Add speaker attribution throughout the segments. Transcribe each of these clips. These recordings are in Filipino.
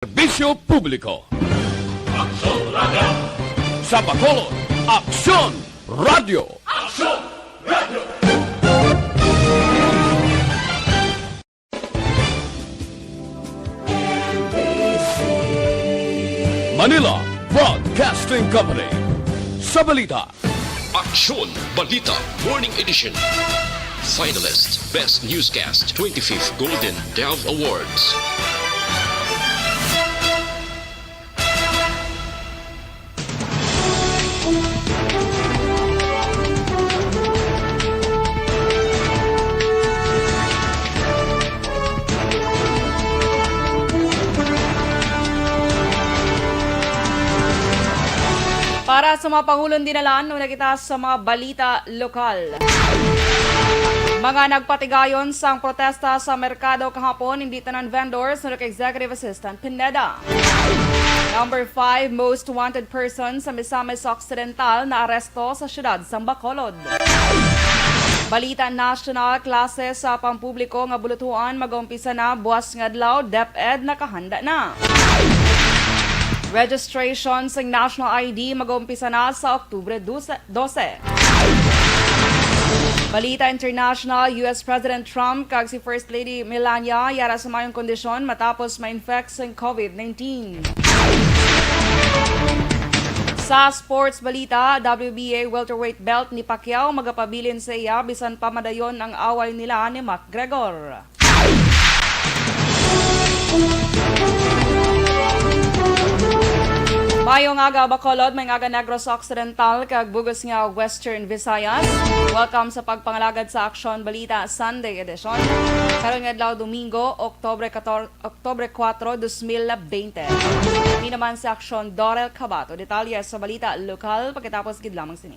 Speaker 1: Serbisyo publiko.
Speaker 2: Aksyon Radio!
Speaker 1: Sa Bacolod, Aksyon Radio.
Speaker 2: Aksyon Radio!
Speaker 1: Manila Broadcasting Company. Sa Balita.
Speaker 3: Aksyon Balita Morning Edition. Finalist Best Newscast 25th Golden Dove Awards.
Speaker 4: Para sa mga pangulong dinalaan, nung nakita sa mga balita lokal. Mga nagpatigayon sa protesta sa merkado kahapon, hindi tanan vendors ng Executive Assistant Pineda. Number 5, most wanted person sa Misamis Occidental na aresto sa siyudad sa Bacolod. Balita national, klase sa pampubliko nga bulutuan mag-umpisa na buwas nga adlaw, DepEd nakahanda na. Registration sa National ID mag-umpisa na sa Oktubre 12. Balita international, US President Trump kag si First Lady Melania yara sa mayong kondisyon matapos ma-infect sa COVID-19. Sa sports balita, WBA welterweight belt ni Pacquiao magapabilin sa iya bisan pa madayon ang away nila ni McGregor. Mayong aga Bacolod, may aga Negros Occidental kag bugos nga Western Visayas. Welcome sa pagpangalagad sa Aksyon Balita Sunday Edition. Karong adlaw Domingo, Oktubre 4, 2020. Ini naman sa Aksyon Dorel Cabatu. Detalye sa balita lokal pagkatapos gid lamang sini.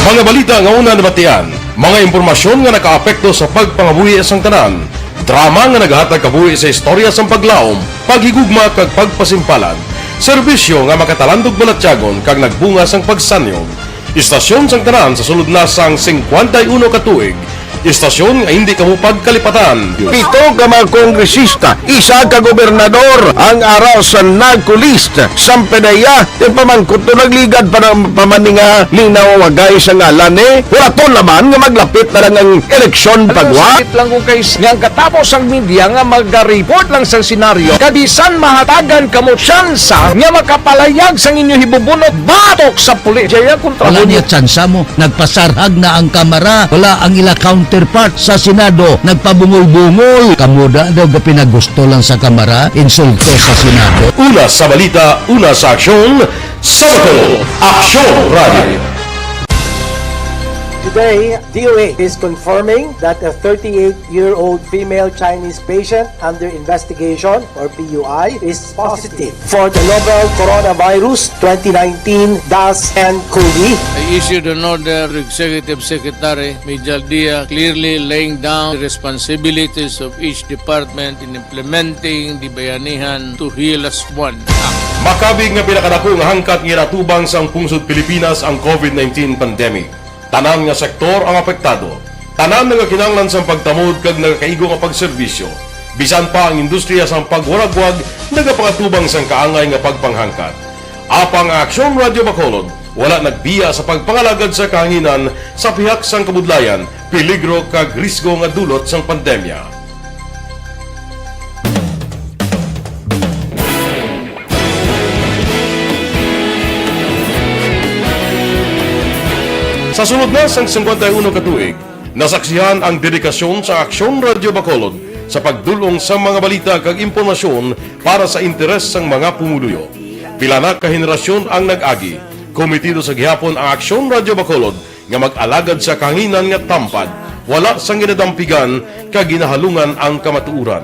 Speaker 5: Mga balita nga una nabatian, mga impormasyon nga nakaapekto sa pagpangabuhi sang tanan, drama nga naghatag kabuhi sa istorya sang paglaom, paghigugma kag pagpasimpalan, serbisyo nga makatalandog balatyagon kag nagbunga sang pagsanyog, istasyon sang tanan sa sulod na sang 51 ka tuig, istasyon nga hindi kamo pagkalipatan.
Speaker 6: 7 ka mga kongresista, 1 ka gobernador ang araw sa nagkulist sa pedaya yung pamangkot to nagligad para pamaninga linaw wagay sa ngalan wala to naman nga maglapit na lang ang eleksyon pagwa lang ko guys nga katapos ang media nga mag-report lang sa senaryo kabisan mahatagan kamo tsansa nga makapalayag sa inyo hibubunot batok sa pulis jaya kontra
Speaker 7: wala niya tsansa mo nagpasarhag na ang kamera wala ang ila counterpart sa Senado nagpabungol-bungol kamuda daw ga pinagusto lang sa kamera insulto sa Senado.
Speaker 5: Una sa balita, una sa aksyon, sa Bacolod, Aksyon Radio.
Speaker 8: Today, DOA is confirming that a 38-year-old female Chinese patient under investigation, or PUI, is positive for the novel coronavirus 2019 DAS-CoV.
Speaker 9: I issued an order to Executive Secretary Major Dia clearly laying down the responsibilities of each department in implementing the bayanihan to heal as one.
Speaker 5: Makabig nga pinakadako nga hangkat nga natubang sang pungsod Pilipinas ang COVID-19 pandemic. Tanan nga sektor ang apektado. Tanan nga kinahanglan sang pagtamod kag nagakaigo nga pagserbisyo. Bisan pa ang industriya sang pagwaragwag nagapangatubang sang kaangay nga pagpanghangkat. Apang Aksyon Radio Bacolod wala nagbiya sa pagpangalagad sa kahanginan sa pihak sang kabudlayan, peligro kag risgo nga dulot sang pandemya. Sa sunod na sang 51 ka tuig, nasaksihan ang dedikasyon sa Aksyon Radio Bacolod sa pagdulong sa mga balita kag impormasyon para sa interes sang mga pumuluyo. Pila na ka henerasyon ang nag-agi, komitido sa gihapon ang Aksyon Radio Bacolod nga mag-alagad sa kahanginan nga tampad, wala sang ginadampigan kag ginahalungan ang kamatuuran.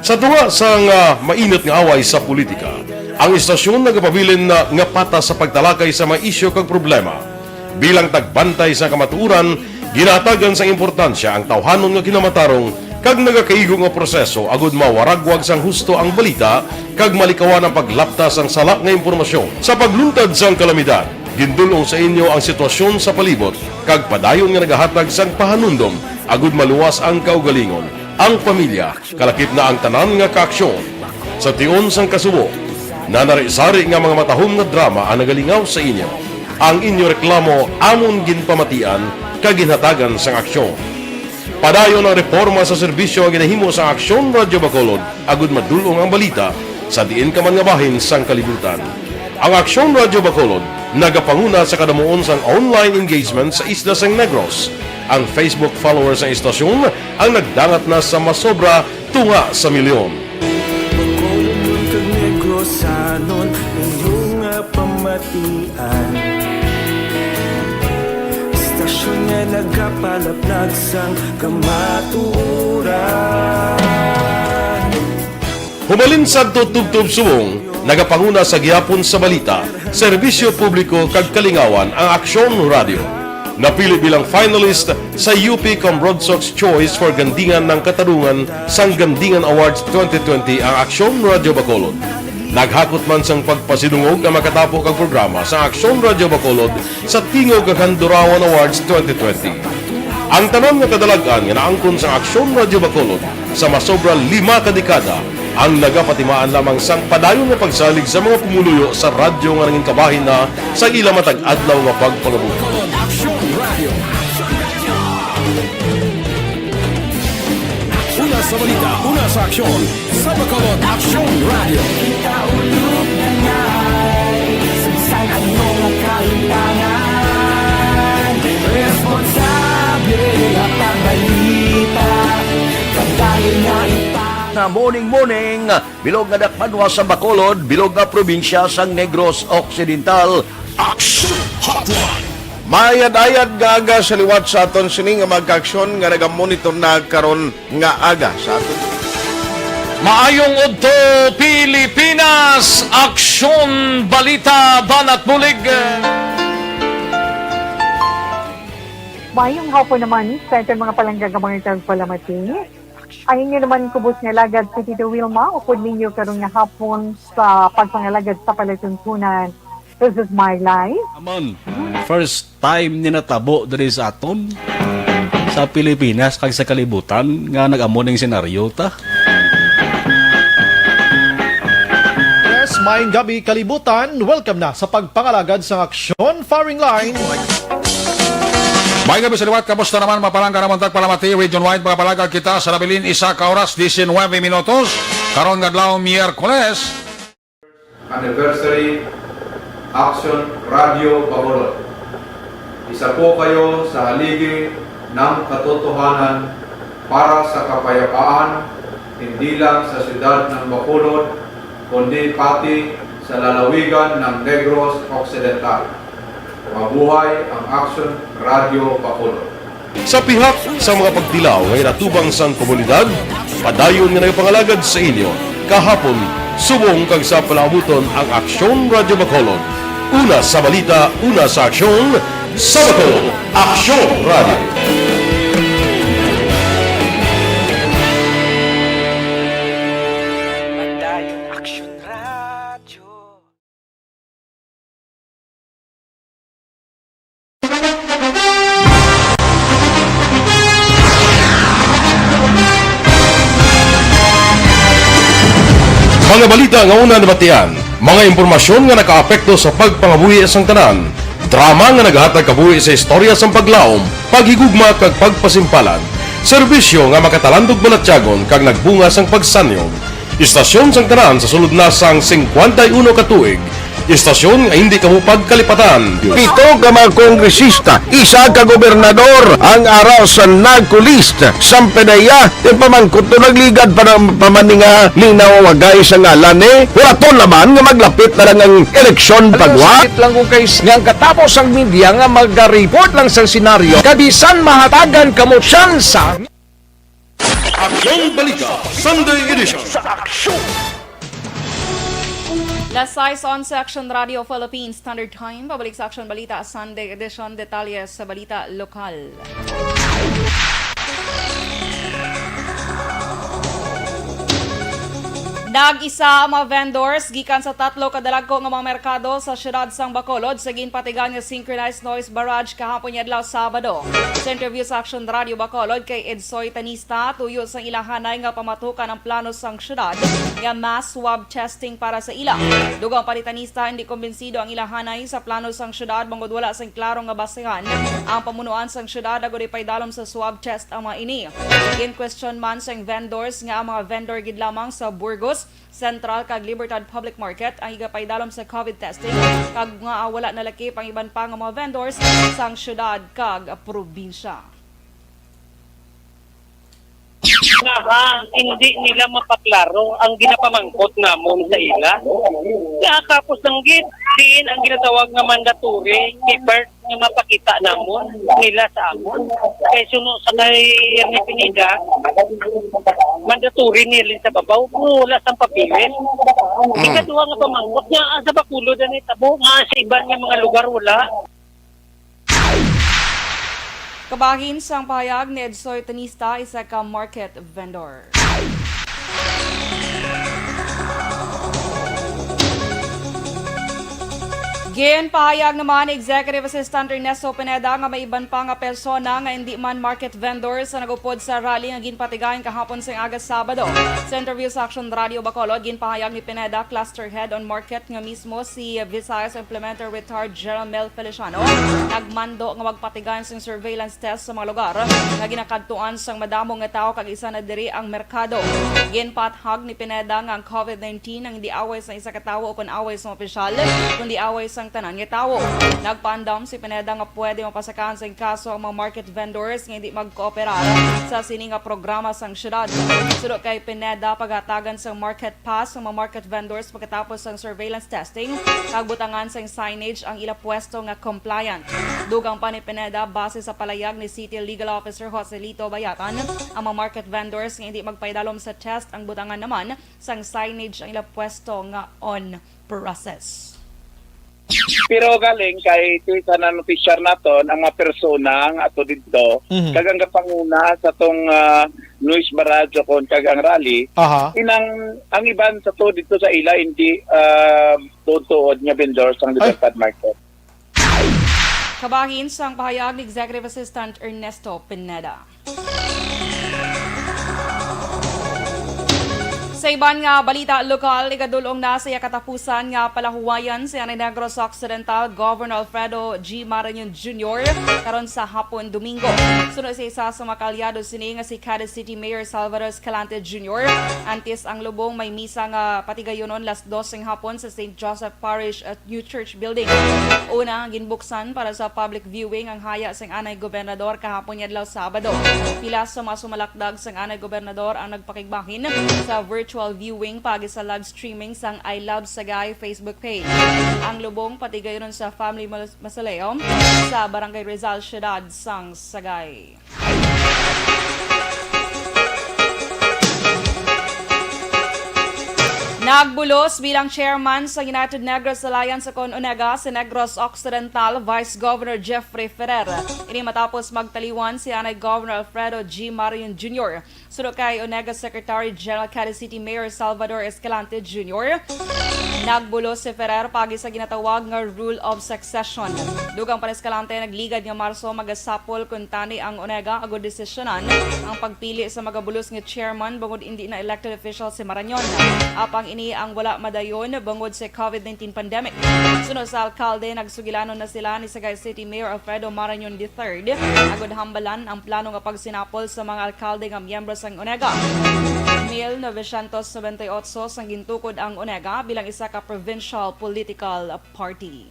Speaker 5: Sa tunga sang mainit nga away sa politika, ang istasyon nagapabilin na nga pata sa pagtalakay sa mga isyu kag problema. Bilang tagbantay sa kamatuuran, ginatagan sa importansya ang tawhanon nga kinamatarong kag nagakaigo nga proseso agud mawaragwag sang husto ang balita kag malikawan ang paglaptas ang salak nga impormasyon sa pagluntad sang kalamidad. Gindulong sa inyo ang sitwasyon sa palibot kag padayon nga nagahatag sang pahanundom agud maluwas ang kaugalingon, ang pamilya, kalakip na ang tanan nga kaaksyon. Sa tion sang kasubo, nanari-sari nga mga matahom nga drama ang nagalingaw sa inyo. Ang inyo reklamo amon ginpamatian kag ginhatagan sang aksyon. Padayon ang reforma sa serbisyo nga ginahimo sa Aksyon Radyo Bacolod agud madulong ang balita sa diin ka man nga bahin sang kalibutan. Ang Aksyon Radyo Bacolod nagapanguna sa kadamuon sang online engagement sa isla sang Negros. Ang Facebook followers sa istasyon ang nagdangat na sa masobra tunga sa milyon.
Speaker 10: Bacolod kag Negros sanon inyong pamatian. Istasyon nga nagapalaplag sang kamaturan.
Speaker 5: Humalin sa tutubtub subong, nagapanguna sa gihapon sa balita, serbisyo publiko kag kalingawan ang Aksyon Radio. Napili bilang finalist sa UP Broadsox Choice for Gandingan ng Katarungan sang Gandingan Awards 2020 ang Aksyon Radio Bacolod. Naghakot man sang pagpasidungog ang makatapo kang programa sa Aksyon Radio Bacolod sa Tingog kag Handurawan Awards 2020. Ang tanan nga kadalagan nga naangkon sa Aksyon Radio Bacolod sa masobra 5 kadekada ang nagapatimaan lamang sang padayon nga pagsalig sa mga pumuluyo sa radyo nga nangin kabahin na sa ila matag adlaw nga pagpangabuhi.
Speaker 1: Una sa balita, una sa aksyon, sa Bacolod Aksyon Radio.
Speaker 10: Kaulog na ngay, sagsay ang mga kailangan. Responsable at ang balita, kantayin na
Speaker 6: Na morning, bilog nga dakpanwa sa Bacolod, bilog nga probinsya sang Negros Occidental.
Speaker 1: Aksyon Hotline.
Speaker 6: Mayad-ayad nga aga sa liwat sa aton sining nga magkaaksyon nga nagamonitor na karon nga aga sa aton.
Speaker 1: Maayong udto Pilipinas, Aksyon Balita Banat Bulig.
Speaker 11: Mayong hapon naman sa ating mga palanggagamang itang palamati. Ang inyo naman kubos nga lagad si Tito Wilma, upod ninyo karong nga hapon sa pagpangalagad sa palatuntunan. This is my life.
Speaker 12: Amon, first time ni natabo diri sa aton sa Pilipinas kag sa kalibutan nga nag-amon ning senaryo ta.
Speaker 13: Yes, maayong gabi kalibutan. Welcome na sa pagpangalagad sa Aksyon Firing Line.
Speaker 14: May gabi sa liwat, kamusta naman mapalangga naman tagpalamati, region-wide mga palagag kita sa nabilin isa ka oras, 19 minutos, karon nga adlaw Miyerkules.
Speaker 15: Anniversary Aksyon Radio Bacolod. Isa po kayo sa haligi ng katotohanan para sa kapayapaan, hindi lang sa siyudad ng Bacolod, kundi pati sa lalawigan ng Negros Occidental. Mabuhay ang Aksyon Radio Bacolod.
Speaker 5: Sa pihak sa mga pagtilaw ngay natubang sang komunidad, padayon nga nagpangalagad sa inyo. Kahapon, subong kag sa palaabuton ang Aksyon Radio Bacolod. Una sa balita, una sa aksyon, sa Bacolod, Aksyon Radio. Mga balita nga una nabatian, mga impormasyon nga nakaapekto sa pagpangabuhi sang tanan, drama nga naghatag kabuhi sa istorya sang paglaom, paghigugma kag pagpasimpalan, serbisyo nga makatalandog balatyagon kag nagbunga sang pagsanyog, istasyon sang tanan sa sulod na sang 51 katuig, istasyon nga hindi kamupag kalipatan.
Speaker 6: Pito ka mga kongresista, isa ka gobernador, ang araw sa nagkulist, sampedaya, yung pamangkot to nagligad para pamaninga linaw wagay sa ngalan walaton naman nga maglapit na lang ang eleksyon pagwa.
Speaker 16: Sakit lang kung kayo nga katapos ang media nga mag-report lang sa senaryo, kabisan mahatagan kamo tsansa.
Speaker 5: Aksyon Balita, Sunday Edition.
Speaker 4: Last size on sa Aksyon Radio Philippines Standard Time. Pabalik sa Aksyon Balita Sunday Edition. Detalye sa balita lokal. Nag-isa ang mga vendors gikan sa 3 kadalagko nga mga merkado sa siyudad sang Bacolod sa ginpatigan nga synchronized noise barrage kahapon adlaw Sabado. Sa interview sa Aksyon Radio Bacolod kay Edsoy Tanista, tuyo sa ilahanay nga pamatukan ang plano sang siyudad nga mass swab testing para sa ila. Dugang pa ni Tanista, hindi kumbinsido ang ilahanay sa plano sang siyudad bangod wala sang klaro nga basehan ang pamunuan sang siyudad agud ipaydalom sa swab test ang mga ini. In question man sang vendors nga ang mga vendor gid lamang sa Burgos Central kag Libertad Public Market ang igapaydalom sa COVID testing kag nga wala nalakip ang iban pa nga mga vendors sang syudad kag probinsya.
Speaker 17: Hindi nila mapaklaro ang ginapamangkot namon sa ila. Kapos ng din ang ginatawag nga mandatory keeper nga mapakita namon nila sa amon. Kay suno sa kay ni Pinida, mandatory nila sa babaw, wala sang papilis. Ikaduha nga pamangkot nga sa Bacolod ni tabo nga sa iban nga mga lugar wala.
Speaker 4: Kabahin sang pahayag ni Edsoy Tanista, isa ka market vendor. Gin pahayag naman ni Executive Assistant Ernesto Pineda nga may iban pa nga persona nga hindi man market vendors sa nagupod sa rally nga ginpatigayon kahapon sa aga Sabado. Sa interview sa Aksyon Radio Bacolod, ginpahayag ni Pineda, cluster head on market nga mismo si Visayas Implementer Retired General Mel Feliciano nagmando nga magpatigayon sa surveillance test sa mga lugar nga ginakadtuan sang madamo nga tao kag isa na diri ang merkado. Ginpathag ni Pineda nga ang COVID-19 ang hindi away sa isa ka tawo o away sa opisyal kundi away sa tanan nga tawo. Nagpaandam si Pineda nga pwede mapasakahan sa kaso ang mga market vendors nga hindi magkooperar sa sini nga programa sang syudad. Sudot kay Pineda, paghatagan sa market pass ng mga market vendors pagkatapos ng surveillance testing, kagbutangan sa signage ang ila pwesto nga compliant. Dugang pa ni Pineda, base sa palayag ni City Legal Officer Joselito Bayatan, ang mga market vendors nga hindi magpaydalom sa test ang butangan naman sang signage ang ila pwesto nga on process.
Speaker 17: Pero galing kay tanan official naton ang mga persona nga ato dito kagang kapanguna sa tong noise barrage kon kagang rally inang ang iban sa to dito sa ila hindi tutuod nga vendors ang Libertad Market.
Speaker 4: Kabahin sang pahayag ni Executive Assistant Ernesto Pineda. Sa iban nga balita lokal, ikadulong na sa katapusan nga palahuwayan sa Negros Occidental Governor Alfredo G. Marañon Jr. karon sa hapon Domingo. Sunod sa isa sa makalyado sini nga si Cabatu City Mayor Salvador Escalante Jr. Antes ang lubong may misa nga patigayonon las 12 ng hapon sa St. Joseph Parish at New Church Building. Una, ginbuksan para sa public viewing ang haya sang anay gobernador kahapon adlaw Sabado. Pila sa mga sumalakdag sang anay gobernador ang nagpakigbahin sa virtual viewing pagi sa live streaming sang I Love Sagay Facebook page. Ang lubong patigayon sa Family Mausoleum sa Barangay Rizal, Ciudad sang Sagay. Nagbulos bilang chairman sa United Negros Alliance sa Onega si Negros Occidental Vice Governor Jeffrey Ferrer. Ini matapos magtaliwan si Anay Governor Alfredo G. Marañon Jr. Sunod kay Onega Secretary General Cabatu City Mayor Salvador Escalante Jr. Nagbulos si Ferrer pagi sa ginatawag nga Rule of Succession. Dugang pa Escalante nagligad nga Marso magasapol kun tani ang Onega agud desisyonan ang pagpili sa magabulos nga chairman bangod hindi na elected official si Marañon. Apang ini ang wala madayon bangod sa COVID-19 pandemic. Sunod sa alkalde, nagsugilanon na sila ni Sagay City Mayor Alfredo Marañon III agud hambalan ang plano nga pagsinapol sa mga alkalde nga miyembro sang Onega. 1998 sang gintukod ang Onega bilang isa ka provincial political party.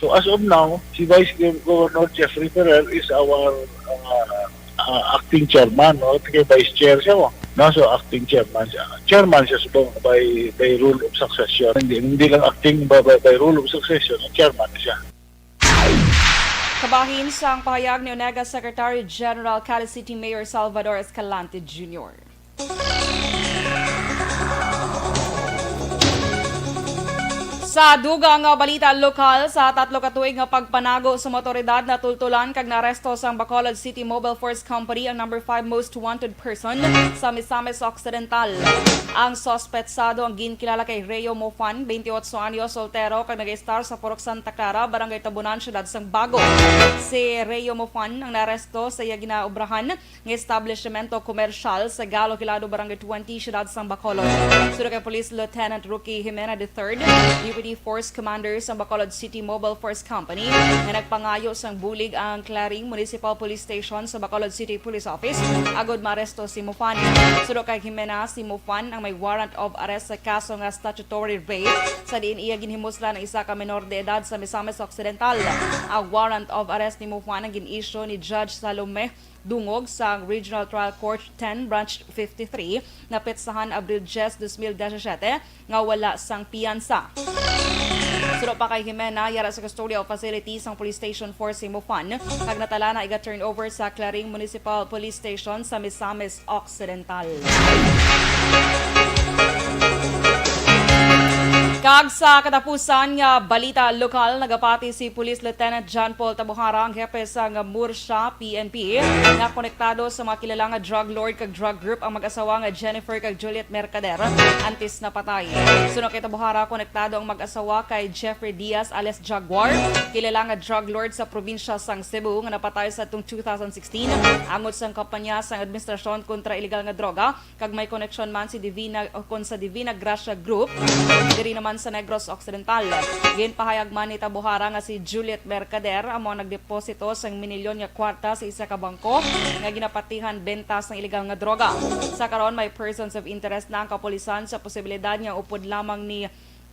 Speaker 18: So as of now, si Vice Governor Jeffrey Ferrer is our acting chairman, no? Vice chair siya mo. No, so acting chairman siya. Chairman siya by rule of succession. Hindi lang acting by rule of succession, chairman siya.
Speaker 4: Kabahin sa pahayag ni Onega Secretary General Cabatu City Mayor Salvador Escalante Jr. Sa dugang nga balita lokal, sa 3 ka tuig nga pagpanago sa motoridad na tultulan kag naresto sa Bacolod City Mobile Force Company ang number 5 most wanted person sa Misamis Occidental. Ang sospetsado ang ginkilala kay Reo Mofan, 28 anyos, soltero kag nag-star sa Purok Santa Clara, Barangay Tabunan, Syudad sang Bago. Si Reo Mofan ang naresto sa iya ginaubrahan ng establishmento komersyal sa Galo Hilado, Barangay 20, Syudad sang Bacolod. Sura kay Police Lieutenant Rookie Jimena III, Deputy Force Commander sa Bacolod City Mobile Force Company, na nagpangayo sang bulig ang Claring Municipal Police Station sa Bacolod City Police Office agod maresto si Mofan. Sura kay Jimena, si Mofan ang may warrant of arrest sa kaso nga statutory rape sa diin iya ginhimusla ng isa ka menor de edad sa Misamis Occidental. Ang warrant of arrest ni Mofan ang gin-issue ni Judge Salome Dungog sa Regional Trial Court 10 Branch 53 na petsahan Abril 10, 2017 nga wala sang piyansa. Suro pa kay Jimena, yara sa custodial facilities ang Police Station 4 si Mofan kag natala na iga-turn over sa Claring Municipal Police Station sa Misamis Occidental. Kag sa katapusan nga balita lokal, nagapati si Police Lieutenant John Paul Tabuhara, ang hepe sa Mursha PNP, na konektado sa mga kilalang drug lord kag drug group ang mag-asawa nga Jennifer kag Juliet Mercader, antis na patay. Suno kay Tabuhara, konektado ang mag-asawa kay Jeffrey Diaz alias Jaguar, kilala nga drug lord sa probinsya sang Cebu nga napatay sa tung 2016 angot sang kampanya sang administrasyon kontra illegal nga droga kag may connection man si Divina kon sa Divina Gracia Group diri naman sa Negros Occidental. Ginpahayag man ni Tabuhara nga si Juliet Mercader amo nagdeposito sang minilyon nga kwarta sa isa ka bangko nga ginapatihan bentas ng illegal nga droga. Sa karon may persons of interest na ang kapulisan sa posibilidad nga upod lamang ni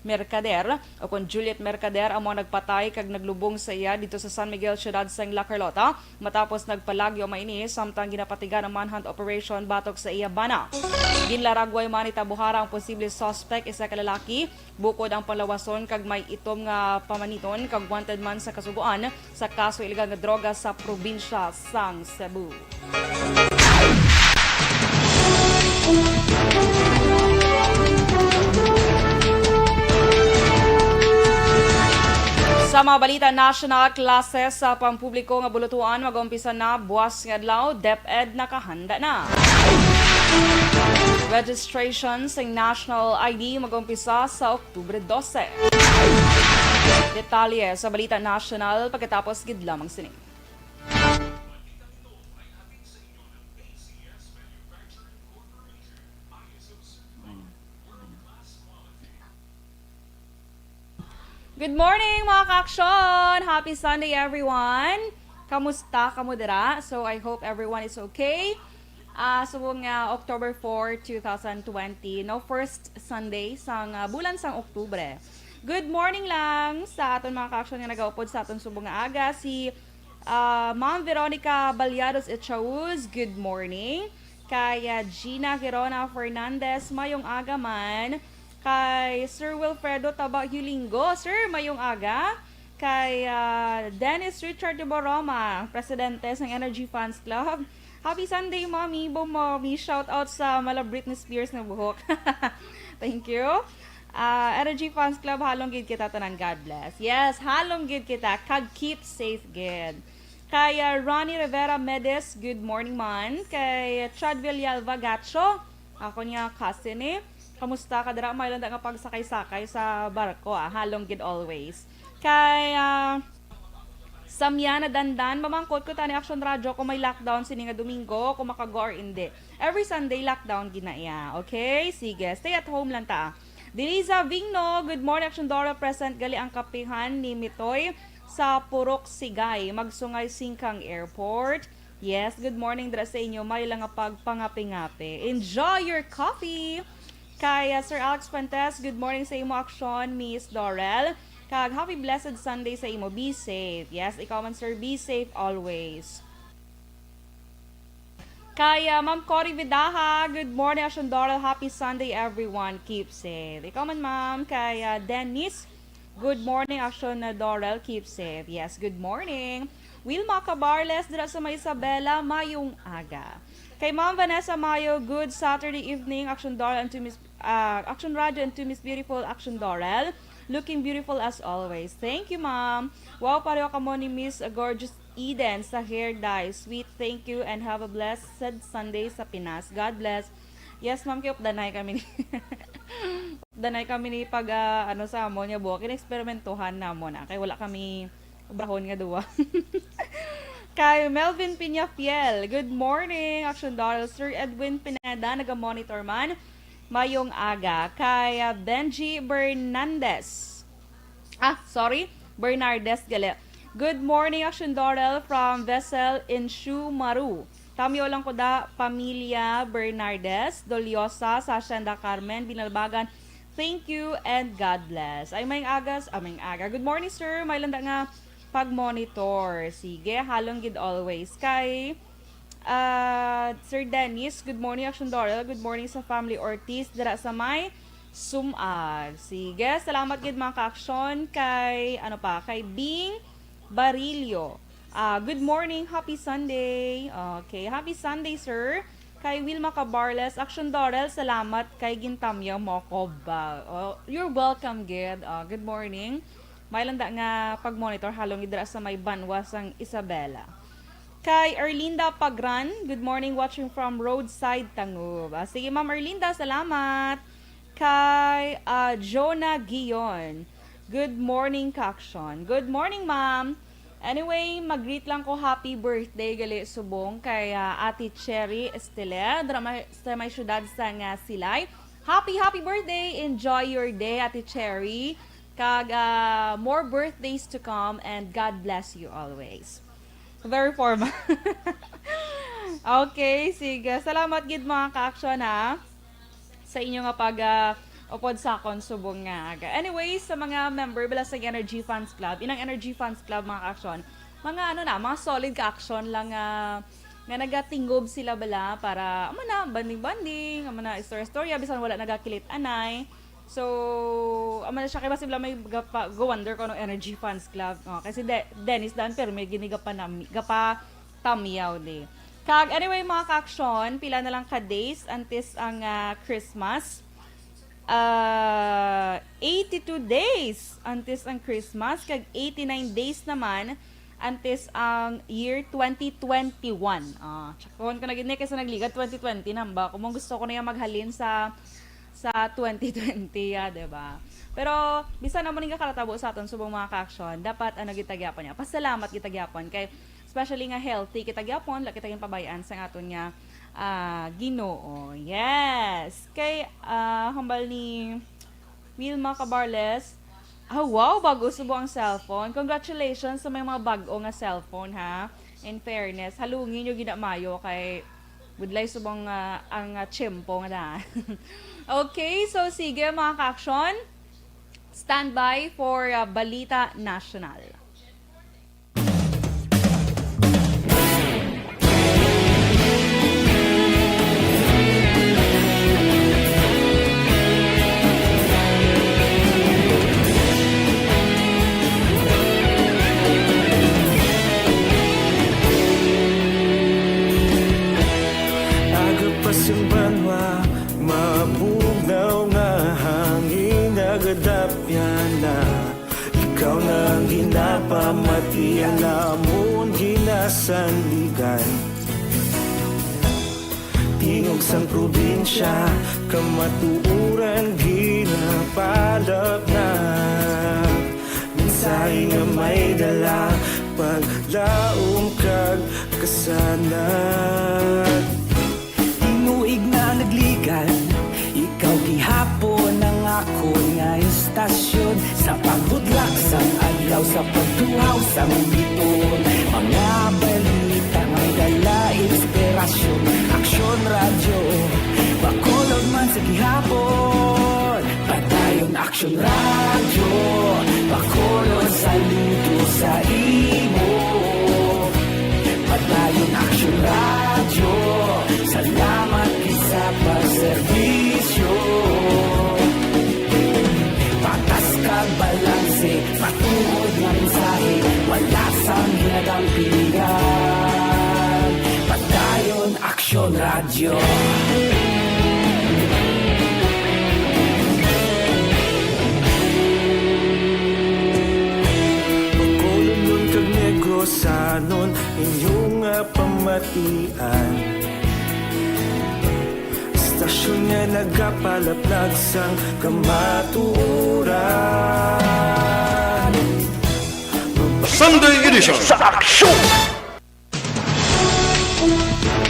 Speaker 4: Mercader o kung Juliet Mercader amo nagpatay kag naglubong sa iya dito sa San Miguel, Ciudad sang La Carlota matapos nagpalagyo maini samtang ginapatigan ang manhunt operation batok sa iya bana. Ginlaragway man ni Tabuhara ang posible suspect isa ka lalaki bukod ang palawason kag may itom nga pamaniton kag wanted man sa kasuguan sa kaso illegal nga droga sa probinsya sang Cebu. Sa mga balita national, classes sa pampubliko nga bulutuan mag-umpisa na buwas nga adlaw, DepEd nakahanda na. Registration sa national ID mag-umpisa sa Oktubre 12. Detalye sa balita national pagkatapos gid lamang sini. Good morning mga ka-aksyon! Happy Sunday everyone! Kamusta kamo dira? So I hope everyone is okay. So nga October 4, 2020, no first Sunday sang bulan sang Oktubre. Good morning lang sa aton mga ka-aksyon nga nagaupod sa aton subong nga aga si Ma'am Veronica Balyados Echauz, good morning. Kay Gina Girona Fernandez, mayong aga man. Kay Sir Wilfredo Taba Hulingo, Sir, mayong aga. Kay Dennis Richard de Boroma, presidente ng Energy Fans Club. Happy Sunday, Mommy. Mommy, shout out sa mala Britney Spears na buhok. Thank you. Energy Fans Club, halong gid kita tanan, God bless. Yes, halong gid kita, kag keep safe gid. Kay Ronnie Rivera Medes, good morning man. Kay Chad Villalva Gacho, ako niya cousin eh. Kamusta ka dira? May lang nga pagsakay-sakay sa barko, halong gid always. Kay Samyana Dandan, mamangkot ko tani Aksyon Radio kung may lockdown sini nga Domingo, kung makago or hindi. Every Sunday lockdown ginaya. Okay? Sige, stay at home lang ta. Deniza Vigno, good morning Aksyon Dorel, present gali ang kapihan ni Mitoy sa Purok Sigay, Magsungay Singkang Airport. Yes, good morning dira sa inyo. May lang nga pagpangapi-ngapi. Enjoy your coffee! Kay Sir Alex Fuentes, good morning sa imo Aksyon, Miss Dorel. Kag happy blessed Sunday sa imo. Be safe. Yes, ikaw man sir, be safe always. Kay Ma'am Cory Vidaha, good morning Aksyon Dorel. Happy Sunday everyone. Keep safe. Ikaw man ma'am. Kay Dennis, good morning Aksyon Dorel. Keep safe. Yes, good morning. Wilma Cabarles, dira sa may Isabela, mayong aga. Kay Ma'am Vanessa Mayo, good Saturday evening, Aksyon Dorel and to Miss Aksyon Radio and to Miss Beautiful Aksyon Dorel. Looking beautiful as always. Thank you, ma'am. Wow, pareho ka mo ni Miss Gorgeous Eden sa hair dye. Sweet, thank you and have a blessed Sunday sa Pinas. God bless. Yes, ma'am, kayo danay kami ni danay kami ni pag sa amo niya buwa. Kineksperimentuhan na mo na. Kaya wala kami ubrahon nga duwa. Kay Melvin Piñafiel, good morning, Aksyon Dorel. Sir Edwin Pineda, naga-monitor man. Mayong aga. Kay Benji Bernardes, gali. Good morning, Aksyon Dorel from Vessel in Shumaru. Tamyo lang ko da, Pamilya Bernardes, Doliosa, sa Hacienda Carmen, Binalbagan. Thank you and God bless. Ay, mayong aga. Good morning, sir. May landa nga pag-monitor. Sige, halong gid always. Kay Sir Dennis, good morning, Aksyon Dorel. Good morning sa family Ortiz dira sa may Sumag. Sige, salamat gid mga ka-aksyon. Kay kay Bing Barillo. Good morning, happy Sunday. Okay, happy Sunday, sir. Kay Wilma Cabarles, Aksyon Dorel, salamat kay gintamya mo ko ba. You're welcome, gid. Good morning. May landa nga pag-monitor halong idra sa may Banwas ang Isabela. Kay Erlinda Pagran, good morning, watching from Roadside Tangub. Sige, Ma'am Erlinda, salamat. Kay Jonah Gion, good morning, Kaksyon. Good morning, Ma'am. Anyway, mag-greet lang ko happy birthday gali subong kay Ate Cherry Estelle, drama sa may syudad sa nga Silay. Happy birthday! Enjoy your day, Ate Cherry. Kag more birthdays to come and God bless you always. Very formal. Okay, sige. Salamat gid mga ka-aksyon ha sa inyo nga pag upod sa akon subong nga aga. Anyway, sa mga member bala sa Energy Funds Club, inang Energy Funds Club mga ka-aksyon, mga mga solid ka-aksyon lang nga nagatinggob sila bala para banding-banding, istorya-storya bisan wala nagakilit anay. So, siya kay basibla may go wonder ko ng Energy Funds Club. Kasi Dennis Dan pero may gapa tamiyaw di. Kag anyway mga ka-aksyon, pila na lang ka days antes ang Christmas. 82 days antes ang Christmas, kag 89 days naman antes ang year 2021. Tsakon ko na gid kasi nagligad 2020 namba. Kung gusto ko na yung maghalin sa 2020, diba? Pero bisan naman nga kalatabo sa aton subong mga ka-aksyon, dapat gitagyapon niya. Pasalamat gitagyapon kay especially nga healthy kitagyapon, laki taging pabayaan sa aton nga Ginoo. Yes. Kay hambal ni Wilma Cabarles. Wow, bago subo ang cellphone. Congratulations sa may mga bag-o nga cellphone ha. In fairness, halungin nyo ginamayo kay budlay subong ang tiyempo nga da. Okay, so sige mga ka-aksyon, stand by for Balita National.
Speaker 10: Mabugnaw nga hangin nagadapyan na ikaw nang ginapamatian namon ginasandigan tingog sang probinsya kamatuuran ginapalap na mensahe nga may dala paglaom kag kasanat tinuig na nagligan ikaw gihapon ang ako nga istasyon sa pagbudlak sang adlaw sa pagtuhaw sa biton mga balita may dala inspirasyon Aksyon Radio Bacolod man sa gihapon patayon Aksyon Radio Bacolod saludo sa imo patayon Aksyon Radio salamat sa pagserbisyo patas kag balanse patuod nga mensahe wala sang hinagang pilihan patayon Aksyon Radio sanon inyong pamatian. Stasyon nga nagapalaplag sang kamatuuran.
Speaker 5: Sunday edition
Speaker 10: sa Aksyon!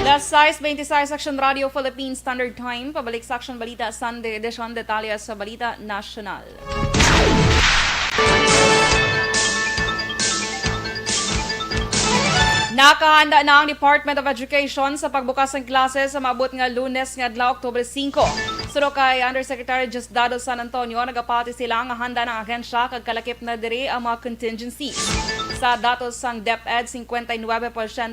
Speaker 4: Last 6:26 Aksyon Radio Philippines Standard Time. Pabalik sa Aksyon Balita Sunday edition. Detalye sa Balita National. Nakahanda na ang Department of Education sa pagbukas ng klase sa maabot nga Lunes nga adlaw Oktubre 5. Suro kay Undersecretary Diosdado San Antonio, nagapati sila nga handa ng ahensya kag kalakip na diri ang mga contingencies. Sa datos sang DepEd, 59%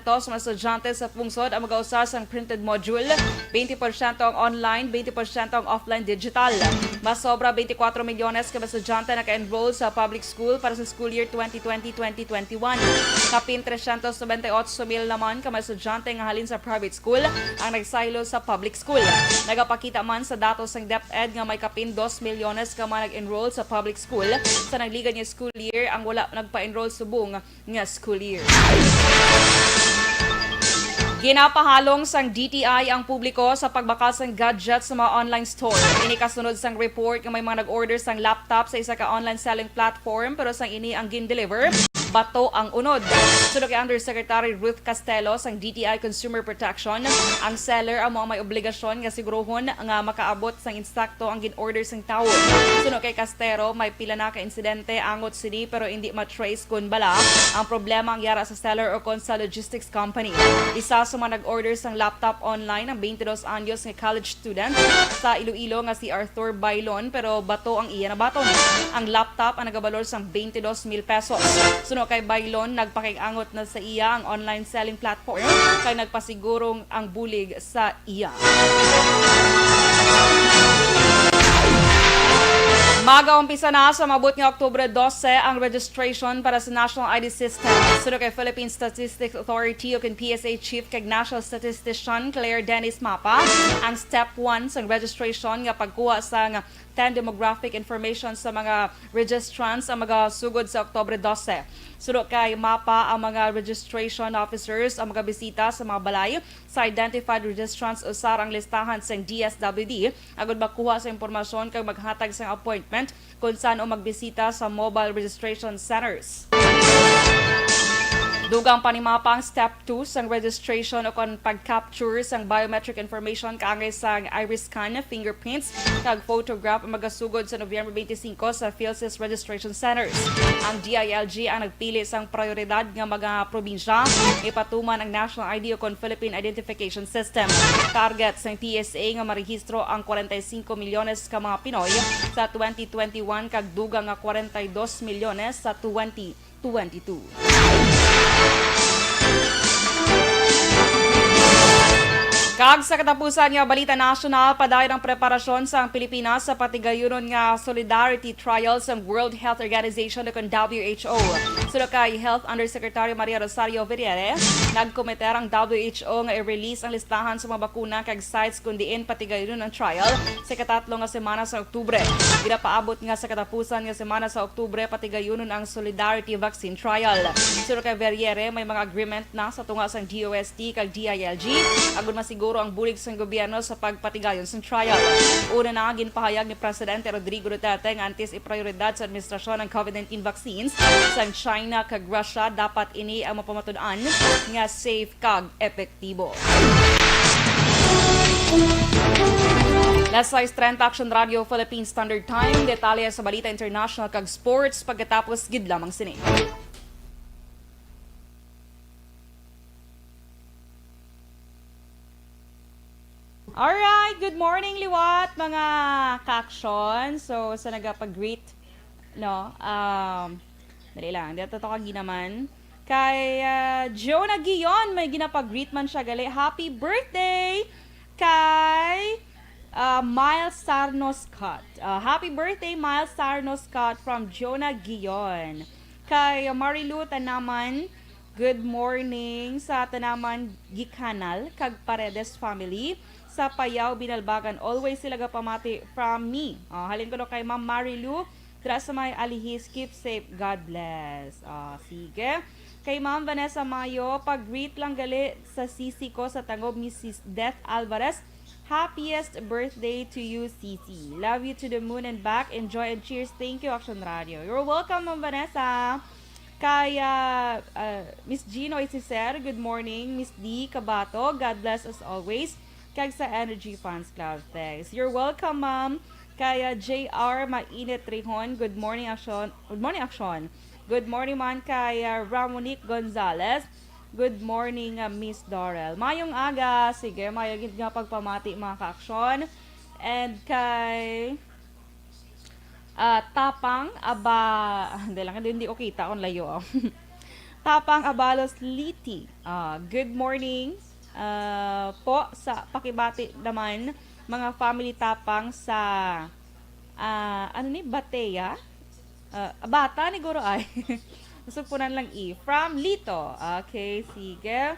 Speaker 4: sa mga estudyante sa pungsod ang mag-usa sang printed module, 20% ang online, 20% ang offline digital. Mas sobra 24 milyones ka estudyante naka-enroll sa public school para sa school year 2020-2021. Kapin 398,000 naman ka mga estudyante nga halin sa private school ang nagsaylo sa public school. Nagapakita man sa datos sang DepEd nga may kapin 2 milyones ka mga nag-enroll sa public school sa nagligan nga school year ang wala nagpa-enroll subong nga school year. Ginapahalong sang DTI ang publiko sa pagbakas ng gadgets sa mga online store. Ini kasunod sang report nga may mga nag-order sang laptop sa isa ka online selling platform pero sang ini ang gin-deliver, bato ang unod. Sunod kay Undersecretary Ruth Castelo sang DTI Consumer Protection, ang seller ang mga may obligasyon nga siguruhon nga makaabot sang insakto ang gin-order sang tao. Sunod kay Castelo, may pila na ka insidente angot sini pero hindi matrace kun bala ang problema ang yara sa seller o kon sa logistics company. Isa sa mga nag-order sang laptop online ang 22 anyos nga college student sa Iloilo nga si Arthur Bailon pero bato ang iya na baton. Ang laptop ang nagabalor sang 22,000 pesos. Sunod kay Bailon, nagpakig-angot na sa iya ang online selling platform kay nagpasigurong ang bulig sa iya. Mag-umpisa na sa mabut nga Oktubre 12 ang registration para sa National ID System. Sunod kay Philippine Statistics Authority o PSA Chief kay National Statistician Claire Dennis Mapa, ang Step 1 sa registration nga pagkuha sa 10 demographic information sa mga registrants ang magasugod sa Oktubre 12. Sunod kay Mapa ang mga registration officers ang mga bisita sa mga balay sa identified registrants usar ang listahan sa DSWD agud makuha sa impormasyon kag maghatag sa appointment kung saan o magbisita sa mobile registration centers. Dugang panimapang Step 2 sang registration o kon pag-capture sang biometric information kaangay sang iris scan, fingerprints, kag photograph ang magasugod sa Nobyembre 25 sa PhilSys Registration Centers. Ang DILG ang nagpili sang prioridad nga mga probinsya ipatuman ang National ID o kon Philippine Identification System. Target sang PSA nga marehistro ang 45 milyones ka mga Pinoy sa 2021 kag dugang nga 42 milyones sa 2022. Kag sa katapusan nga Balita National, padayon ang preparasyon sa Pilipinas sa patigayunon nga Solidarity Trials ng World Health Organization o WHO. Sulod kay Health Undersecretary Maria Rosario Verriere, nagkomenter ang WHO nga i-release ang listahan sa mga bakuna kag sites kung diin patigayunon ang trial sa katatlo nga semana sa Oktubre. Ginapaabot nga sa katapusan nga semana sa Oktubre patigayunon ang Solidarity Vaccine Trial. Sulod kay Verriere, may mga agreement na sa tunga sang DOST kag DILG agud masiguro ang bulig sa gobyerno sa pagpatigayon sa trial. Una na ginpahayag ni Presidente Rodrigo Duterte nga antes iprioridad sa administrasyon ng COVID-19 vaccines sa China kag Russia dapat ini ang mapamatud-an nga safe kag epektibo. Last 6:30 Action Radio Philippine Standard Time. Detalye sa Balita International kag Sports pagkatapos gid lamang sini. Alright, good morning liwat mga ka-aksyon. So sa nagapag-greet dali lang, dito to kagi naman kay Jonah Gion, may ginapag-greet man siya gali. Happy birthday kay Miles Sarno Scott. Happy birthday Miles Sarno Scott from Jonah Gion. Kay Marilu Tanaman, good morning sa Tanaman Gikanal kag Paredes family. Sa Payaw, Binalbagan, always sila pamati from me. Halin ko kay Ma'am Marilu. Tira sa may alihis, keep safe, God bless. Sige. Kay Ma'am Vanessa Mayo, pag-greet lang gali sa sisi ko sa tangob Mrs. Death Alvarez. Happiest birthday to you, Sisi. Love you to the moon and back. Enjoy and cheers. Thank you, Aksyon Radio. You're welcome, Ma'am Vanessa. Kaya Miss Gino Isiser, good morning. Miss D. Cabatu, God bless us always. Kag sa Energy Fans Club, thanks. You're welcome, ma'am. Kaya JR Mainit Rihon, good morning, Aksyon. Good morning, Aksyon. Good morning, man. Kaya Ramonique Gonzalez, good morning, Miss Dorel. Mayong aga, sige, mayagid nga pagpamati mga ka-aksyon. And kay Tapang Aba, hindi ko kita kung layo. Tapang Abalos Liti, good morning. Po sa pakibati naman mga family Tapang sa Bateya, Bata ni Guro ay supunan lang from Lito. Okay, sige.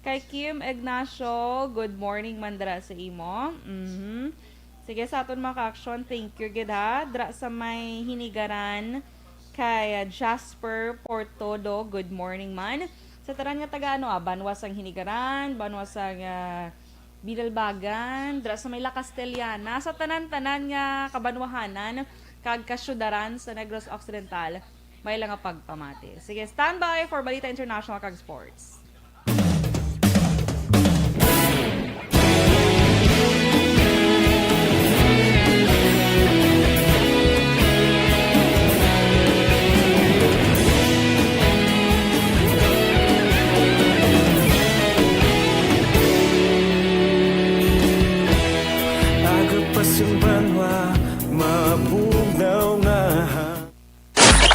Speaker 4: Kay Kim Ignacio, good morning mandara sa imo. Sige, sa aton mga ka-aksyon, thank you gid ha. Dra sa may hinigaran kay Jasper Portodo, good morning man. Sa taran nga taga Banwas ang Hinigaran, Banwas ang Binalbagan, dra sa may La Castellana, sa tanan-tanan nga kabanwahanan, kag kasyudaran sa Negros Occidental, may lang nga pagpamati. Sige, standby for Balita International kag Sports.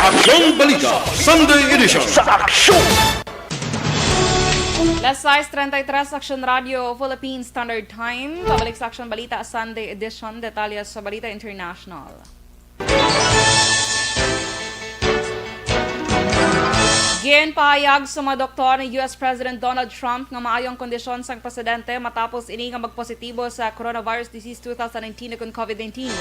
Speaker 5: Aksyon Balita, Sunday Edition. Sa Aksyon!
Speaker 4: Last 6:33, Aksyon Radio, Philippine Standard Time. Pabalik sa Aksyon Balita, Sunday Edition. Detalye sa Balita International. Ginpahayag sa mga doktor ni US President Donald Trump nga maayong kondisyon sang presidente matapos ini nga magpositibo sa coronavirus disease 2019 kung COVID-19.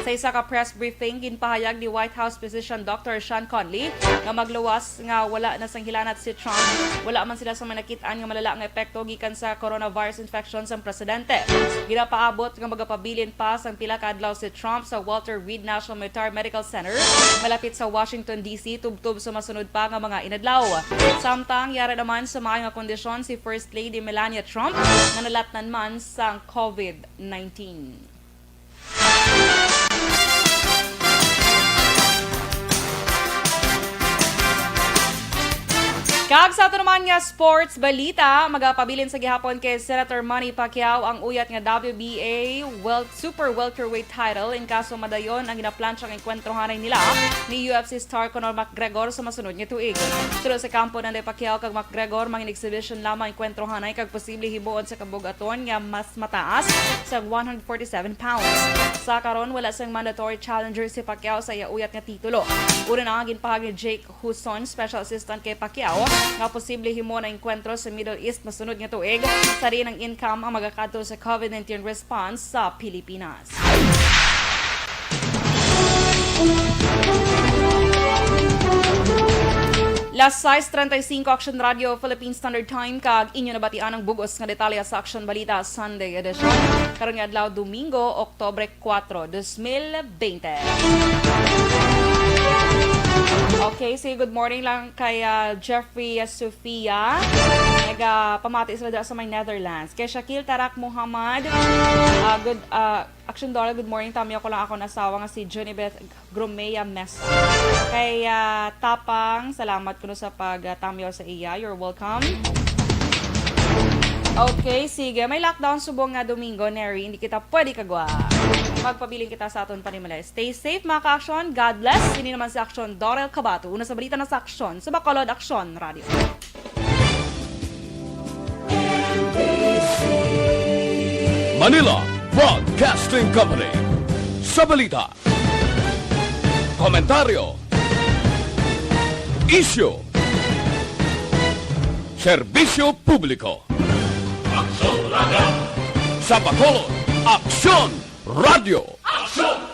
Speaker 4: Sa isa ka press briefing, ginpahayag ni White House physician Dr. Sean Conley nga magluwas nga wala na sang hilanat si Trump. Wala man sila sa manakitaan nga malala nga epekto gikan sa coronavirus infection sang presidente. Ginapaabot nga magapabilin pa sang pila ka adlaw si Trump sa Walter Reed National Military Medical Center malapit sa Washington DC tubtob sa masunod pa nga mga inadlaw. Samtang yara naman sa mga kondisyon si First Lady Melania Trump nga nalatnan man sa COVID-19. Kag sa ito naman nga sports balita, magapabilin sa gihapon kay Senator Manny Pacquiao ang uyat nga WBA Super Welterweight title in kaso madayon ang ginaplansyang engkwentrohanay nila ni UFC star Conor McGregor sa masunod nga tuig. Sulod sa kampo ng Pacquiao kag McGregor mangin exhibition lamang engkwentrohanay kag posible hibuon sa kabugaton nga mas mataas sa 147 pounds. Sa karon wala sang mandatory challenger si Pacquiao sa iya uyat nga titulo. Una na ang ginpahag ni Jake Husson, special assistant kay Pacquiao, nga posible himo na enkwentro sa Middle East masunod nga tuig sa rin ang income ang magakadto sa COVID-19 response sa Pilipinas. Last 6:35 Aksyon Radio Philippine Standard Time kag inyo nabatian ang bugos nga detalye sa Aksyon Balita Sunday Edition karon nga adlaw Domingo, Oktubre 4, 2020. Okay, say good morning lang kay Jeffrey Sofia. Nagpamati sila sa may Netherlands. Kay Shakil Tarak Muhammad. Aksyon Dorel, good morning. Tamiyo ko lang ako nasawa nga si Junibeth Grumea Mesa. Kay Tapang, salamat ko sa pag-tamiyo sa iya. You're welcome. Okay, sige. May lockdown subong nga Domingo, Neri. Hindi kita pwede kagwa. Magpabiling kita sa aton panimala. Stay safe mga ka-aksyon. God bless. Hindi naman si Aksyon Dorel Cabatu. Una sa balita na sa Aksyon. Sa Bacolod Aksyon Radio.
Speaker 1: Manila Broadcasting Company. Sa balita. Komentaryo. Issue. Serbisyo publiko.
Speaker 2: Aksyon Radio!
Speaker 1: Sa Bacolod, Aksyon Radio!
Speaker 2: Aksyon!